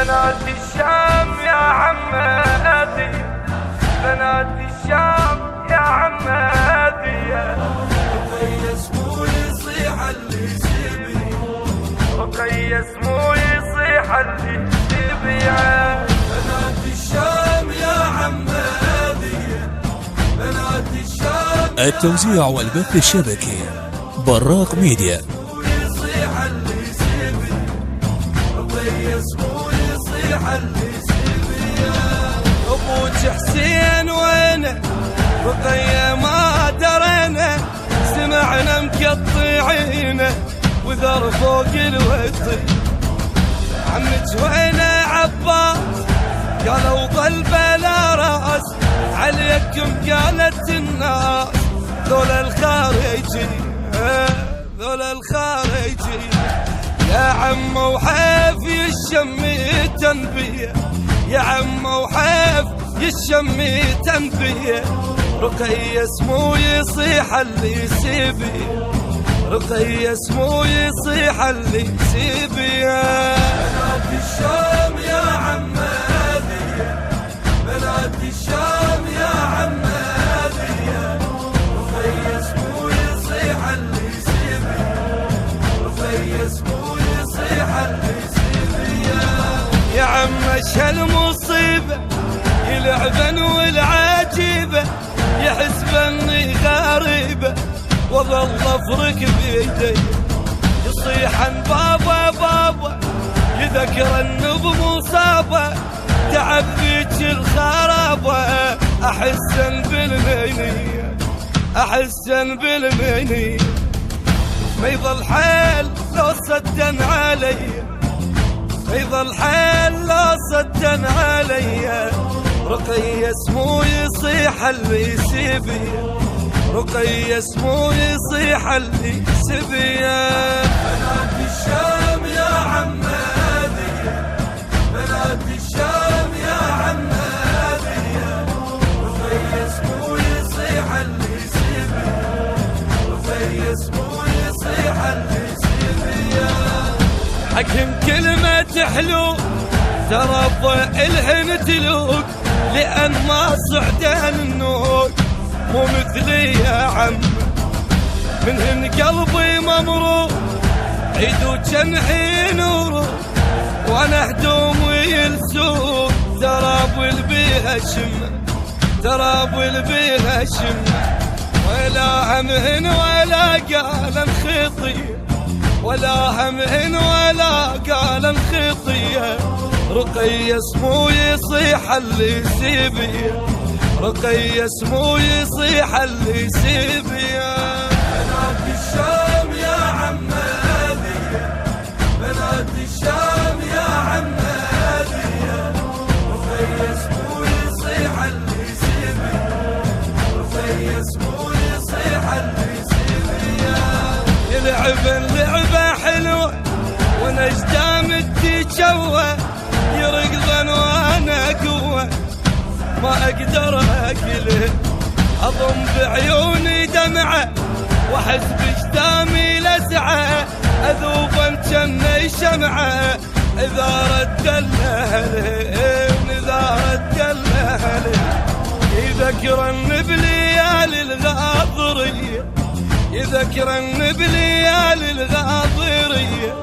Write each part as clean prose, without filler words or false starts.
بنات الشام يا عمادي، بنات الشام يا عمادي. رقية اسمو يصيح اللي يسيبني، رقية اسمو يصيح اللي يسيبني. بنات الشام يا عمادي، بنات الشام. التوزيع والبث الشبكي براق ميديا. يصيح اللي يسيبني، رقية اسمو يصيح اللي يسيبني. ابوك حسين وينه؟ رقية ما درينا، سمعنا مقطعينه وذر فوق الوطي. عمك وينه عباس؟ قالوا ظل بلا راس، عليكم قالت الناس ذولا الخارجي، ذولا الخارجي. يا عم وحيف يشمي تنبيه، يا عم وحيف يشمي تنبيه. رقية اسمو يصيح اللي يسيبي، رقية اسمو يصيح اللي يسيبي. بنات الشام يا عمادي، بنات الشام يا عمادي. رقية اسمو يصيح اللي يسيبي، رقية اسمو يصيح اللي يسيبي. يا عم ايش هالمصيبة، يلعبن والعجيبة، يحسبني غريبة وظل افرك بيدي. يصيحن بابا بابا، يذكرن بمصابة، تعب فيك الخرابة. احسن بالمنية، احسن بالمنية. ما يظل حيل لو صدن علي، ما يظل حيل لو صدن علي. رقية اسمو يصيح اللي يسيبي، رقية اسمو يصيح اللي يسيبي. بنات الشام يا عمادي، بنات الشام يا عمادي. رقية اسمو يصيح اللي يسيبي، رقية اسمو يصيح اللي يسيبي. حكم كلمة حلو ترى الهن تلوق، لأن ما صعدان النوق مو مثلي يا عم. منهن قلبي ممروق، عيدو جنحي نوره، وانا هدومي السوق. تراب والبيها شمه، تراب والبيها شمه. ولا همهن ولا قال خطيه، ولا همهن ولا قال خطيه. رقية اسمو يصيح اللي يسيبي، رقية اسمو يصيح اللي يسيبي. بنات الشام يا عمادي، بنات الشام يا عمادي. رقية اسمو يصيح اللي يسيبي، رقية اسمو يصيح اللي يسيبي. يلعبن لعبة حلوة ونجدام التجوى، يرقضن وانا قوة ما اقدر اكله. اضم بعيوني دمعة واحس بجدامي لسعة، اذوبا جني شمعة اذا رد الاهل، اذا رد الاهل. يذكرن بليالي الغاضرية، يذكرن بليالي الغاضرية.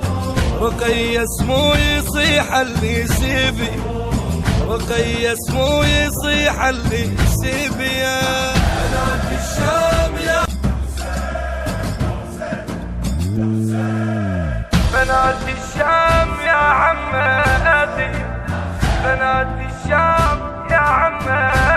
رقية اسمو يصيح اللي يسيبي، رقية اسمو يصيح اللي يسيبي. بنات الشام يا بنات الشام يا عمادي، بنات الشام يا عمادي.